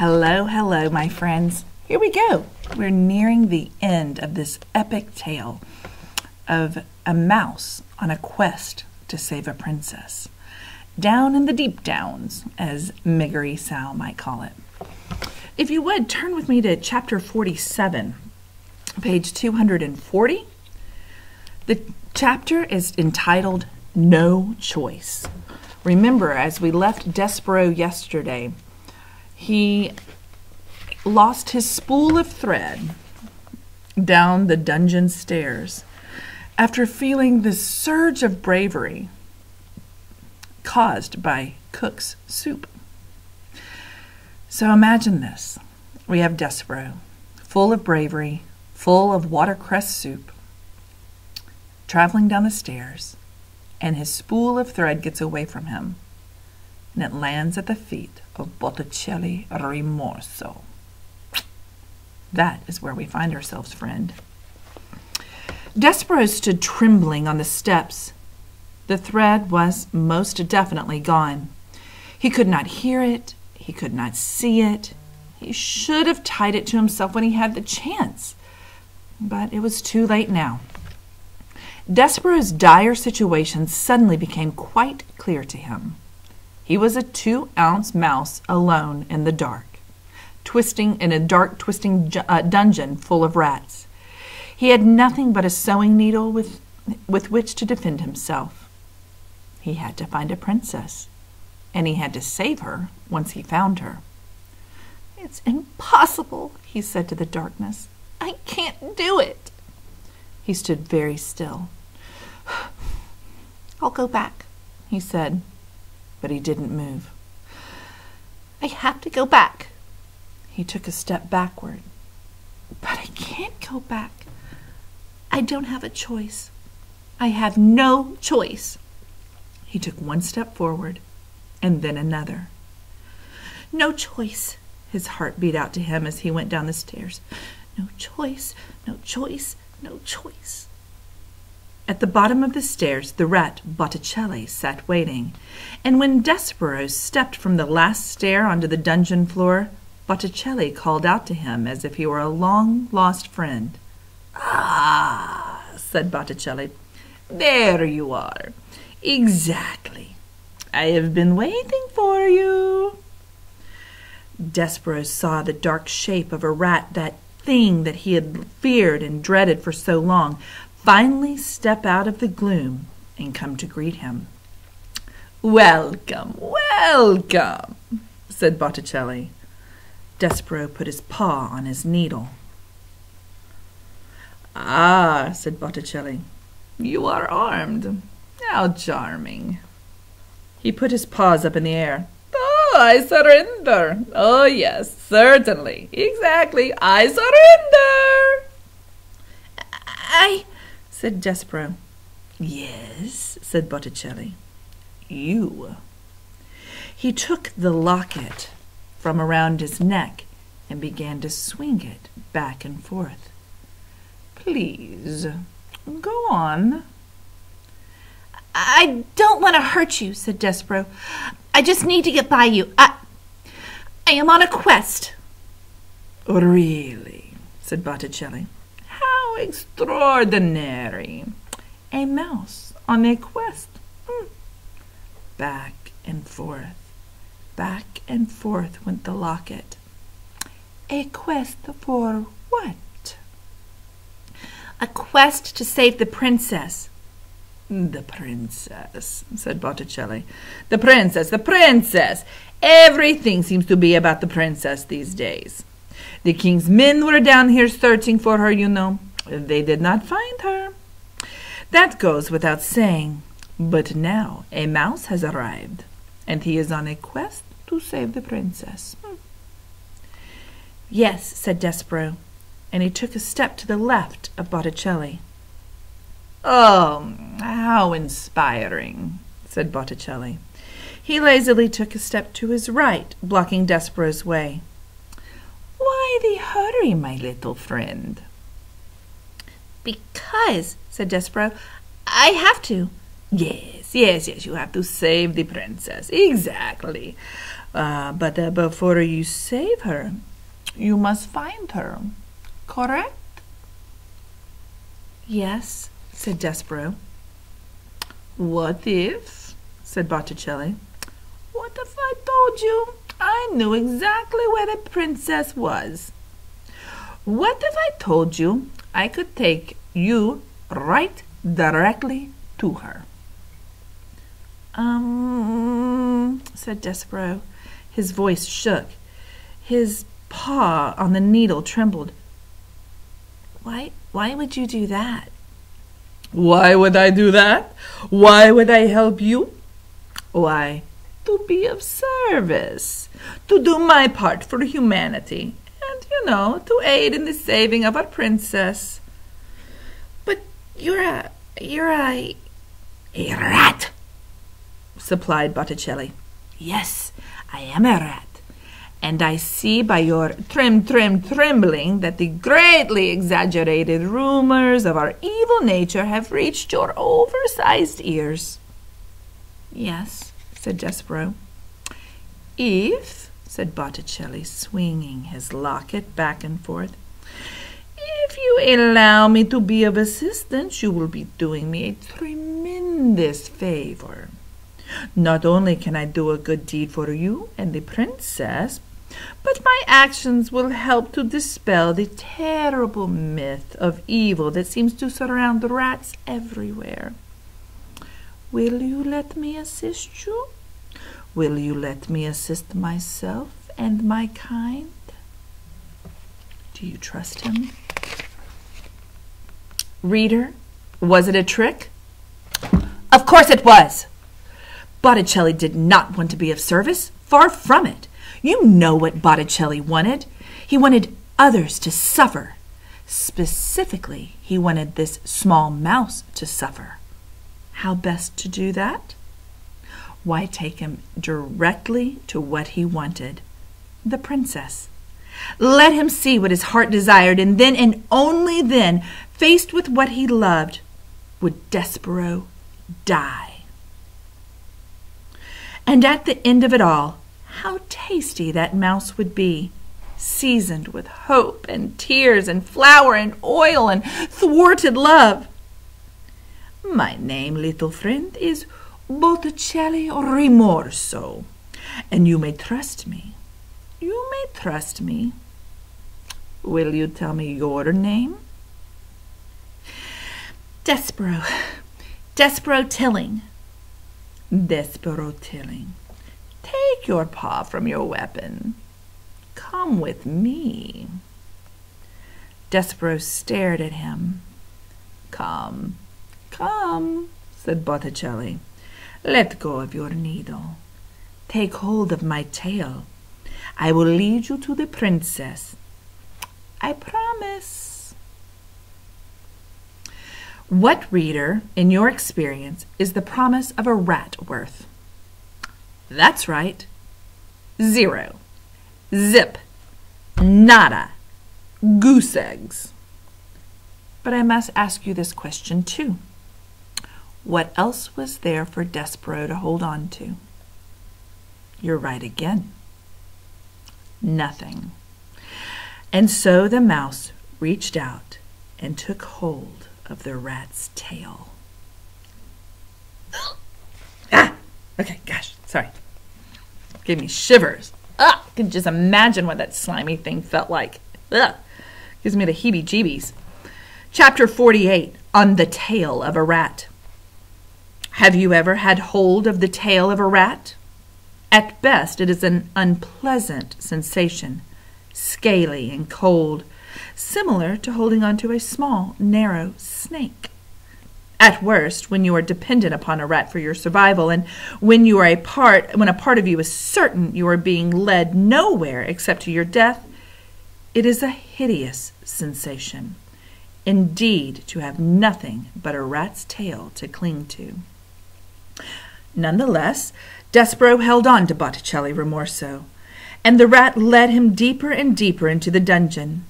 Hello, hello, my friends. Here we go. We're nearing the end of this epic tale of a mouse on a quest to save a princess. Down in the deep downs, as Miggery Sal might call it. If you would, turn with me to chapter 47, page 240. The chapter is entitled No Choice. Remember, as we left Despereaux yesterday, he lost his spool of thread down the dungeon stairs after feeling the surge of bravery caused by cook's soup. So imagine this. We have Despereaux, full of bravery, full of watercress soup, traveling down the stairs, and his spool of thread gets away from him, and it lands at the feet of Botticelli Rimorso. That is where we find ourselves, friend. Despereaux stood trembling on the steps. The thread was most definitely gone. He could not hear it. He could not see it. He should have tied it to himself when he had the chance. But it was too late now. Despereaux's dire situation suddenly became quite clear to him. He was a 2-ounce mouse alone in the dark, twisting in a dark, twisting dungeon full of rats. He had nothing but a sewing needle with which to defend himself. He had to find a princess, and he had to save her once he found her. "It's impossible," he said to the darkness. "I can't do it." He stood very still. "I'll go back," he said, but he didn't move. "I have to go back." He took a step backward. "But I can't go back. I don't have a choice. I have no choice." He took one step forward and then another. "No choice," his heart beat out to him as he went down the stairs. "No choice, no choice, no choice." At the bottom of the stairs, the rat Botticelli sat waiting, and when Despereaux stepped from the last stair onto the dungeon floor, Botticelli called out to him as if he were a long-lost friend. "Ah," said Botticelli, "there you are. Exactly. I have been waiting for you." Despereaux saw the dark shape of a rat, that thing that he had feared and dreaded for so long, finally step out of the gloom and come to greet him. "Welcome, welcome," said Botticelli. Despereaux put his paw on his needle. "Ah," said Botticelli, "you are armed. How charming." He put his paws up in the air. "Oh, I surrender. Oh, yes, certainly. Exactly. I surrender." "I," said Despereaux. "Yes," said Botticelli. "You." He took the locket from around his neck and began to swing it back and forth. "Please, go on." "I don't want to hurt you," said Despereaux. "I just need to get by you. I am on a quest." "Really?" said Botticelli. "How extraordinary. A mouse on a quest." Back and forth went the locket. "A quest for what?" "A quest to save the princess." "The princess," said Botticelli. "The princess, the princess. Everything seems to be about the princess these days. The king's men were down here searching for her, you know. They did not find her. That goes without saying. But now a mouse has arrived, and he is on a quest to save the princess." "Yes," said Despereaux, and he took a step to the left of Botticelli. "Oh, how inspiring," said Botticelli. He lazily took a step to his right, blocking Despereaux's way. "Why the hurry, my little friend?" "Because," said Despereaux, "I have to." Yes, you have to save the princess. Exactly. But before you save her, you must find her, correct? Yes, said Despereaux. What if, said Botticelli, what if I told you I knew exactly where the princess was? What if I told you I could take you right directly to her? Said Despereaux. His voice shook. His paw on the needle trembled. Why would you do that? Why would I do that? Why would I help you? Why, to be of service, to do my part for humanity, and, to aid in the saving of our princess. But you're a rat, supplied Botticelli. Yes, I am a rat, and I see by your trembling that the greatly exaggerated rumors of our evil nature have reached your oversized ears. Yes, said Despereaux. If, said Botticelli, swinging his locket back and forth, if you allow me to be of assistance, you will be doing me a tremendous favor. Not only can I do a good deed for you and the princess, but my actions will help to dispel the terrible myth of evil that seems to surround rats everywhere. Will you let me assist you? Will you let me assist myself and my kind? Do you trust him? Reader, was it a trick? Of course it was! Botticelli did not want to be of service. Far from it. You know what Botticelli wanted. He wanted others to suffer. Specifically, he wanted this small mouse to suffer. How best to do that? Why, take him directly to what he wanted, the princess. Let him see what his heart desired, and then, and only then, faced with what he loved, would Despereaux die. And at the end of it all, how tasty that mouse would be, seasoned with hope and tears and flour and oil and thwarted love. My name, little friend, is Botticelli Rimorso, and you may trust me. You may trust me. Will you tell me your name? Despereaux. Despereaux Tilling. Despereaux Tilling. Take your paw from your weapon. Come with me. Despereaux stared at him. Come, said Botticelli. Let go of your needle. Take hold of my tail. I will lead you to the princess. I promise. What, reader, in your experience, is the promise of a rat worth? That's right. 0. Zip. Nada. Goose eggs. But I must ask you this question too. What else was there for Despereaux to hold on to? You're right again. Nothing. And so the mouse reached out and took hold of the rat's tail. Okay, gosh, sorry. Gave me shivers. I can just imagine what that slimy thing felt like. Gives me the heebie-jeebies. Chapter 48, On the Tail of a Rat. Have you ever had hold of the tail of a rat? At best, it is an unpleasant sensation, scaly and cold, similar to holding onto a small, narrow snake. At worst, when you are dependent upon a rat for your survival, and when a part of you is certain you are being led nowhere except to your death, it is a hideous sensation. Indeed, to have nothing but a rat's tail to cling to. Nonetheless, Despereaux held on to Botticelli Rimorso, and the rat led him deeper and deeper into the dungeon.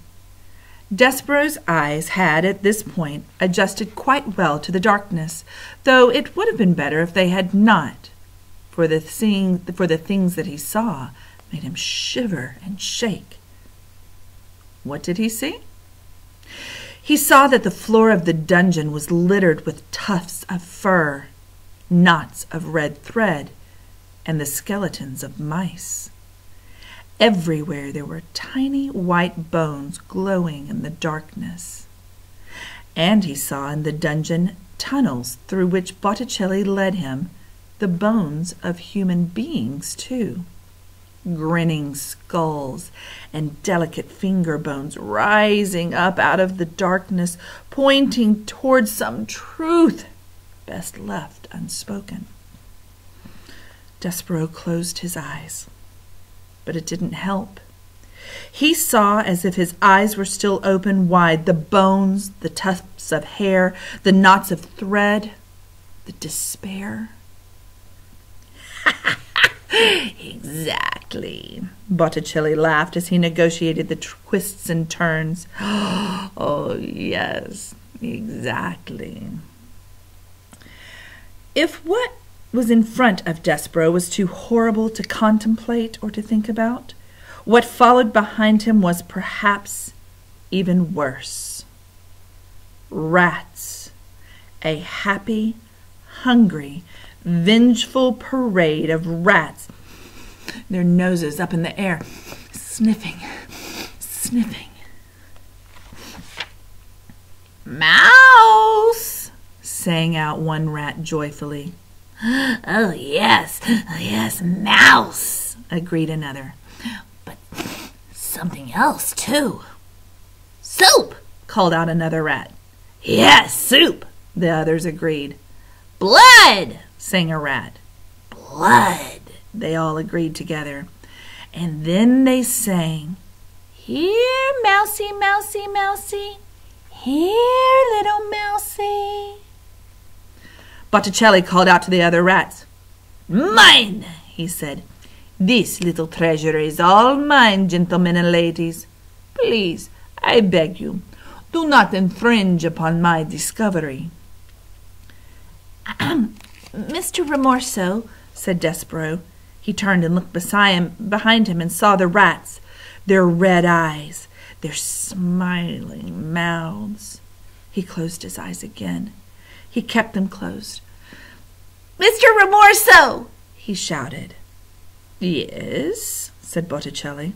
Despereaux's eyes had, at this point, adjusted quite well to the darkness, though it would have been better if they had not, for the things that he saw made him shiver and shake. What did he see? He saw that the floor of the dungeon was littered with tufts of fur, knots of red thread, and the skeletons of mice. Everywhere there were tiny white bones glowing in the darkness. And he saw in the dungeon tunnels through which Botticelli led him, the bones of human beings, too. Grinning skulls and delicate finger bones rising up out of the darkness, pointing towards some truth best left unspoken. Despereaux closed his eyes, but it didn't help. He saw, as if his eyes were still open wide, the bones, the tufts of hair, the knots of thread, the despair. Exactly, Botticelli laughed as he negotiated the twists and turns. Oh, yes, exactly. If what was in front of Despereaux was too horrible to contemplate or to think about, what followed behind him was perhaps even worse. Rats, a happy, hungry, vengeful parade of rats, their noses up in the air, sniffing, sniffing. "Mouse!" sang out one rat joyfully. "Oh, yes, mouse," agreed another. "But something else, too." "Soup!" called out another rat. "Yes, soup," the others agreed. "Blood!" sang a rat. "Blood!" they all agreed together. And then they sang, "Here, mousie, mousie, mousie, here, little mousie." Botticelli called out to the other rats. "Mine," he said. "This little treasure is all mine, gentlemen and ladies. Please, I beg you, do not infringe upon my discovery." "Mr. Remorso," said Despereaux. He turned and looked behind him and saw the rats, their red eyes, their smiling mouths. He closed his eyes again. He kept them closed. "Mr. Remorso!" he shouted. "Yes," said Botticelli.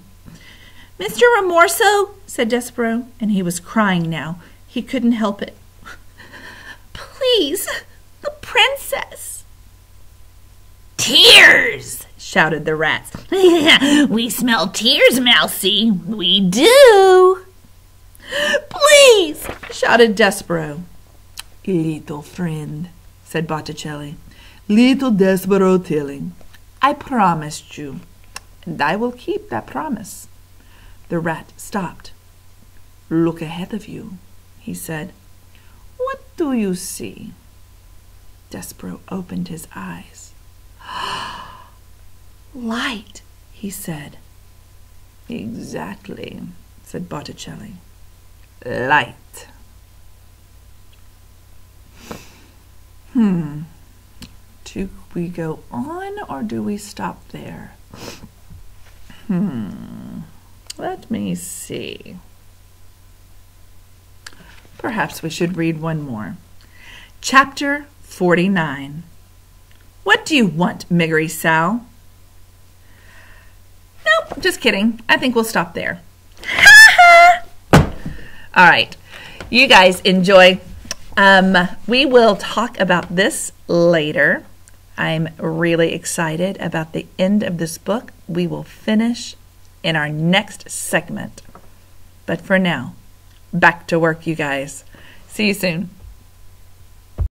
"Mr. Remorso," said Despereaux, and he was crying now. He couldn't help it. "Please, the princess." "Tears!" shouted the rats. "We smell tears, mousie. We do." "Please!" shouted Despereaux. "Little friend," said Botticelli. "Little Despereaux Tilling. I promised you, and I will keep that promise." The rat stopped. "Look ahead of you," he said. "What do you see?" Despereaux opened his eyes. "Light," he said. "Exactly," said Botticelli. "Light." Do we go on or do we stop there? Let me see. Perhaps we should read one more. Chapter 49. What do you want, Miggery Sal? Nope, just kidding. I think we'll stop there. All right. You guys enjoy. We will talk about this later. I'm really excited about the end of this book. We will finish in our next segment. But for now, back to work, you guys. See you soon.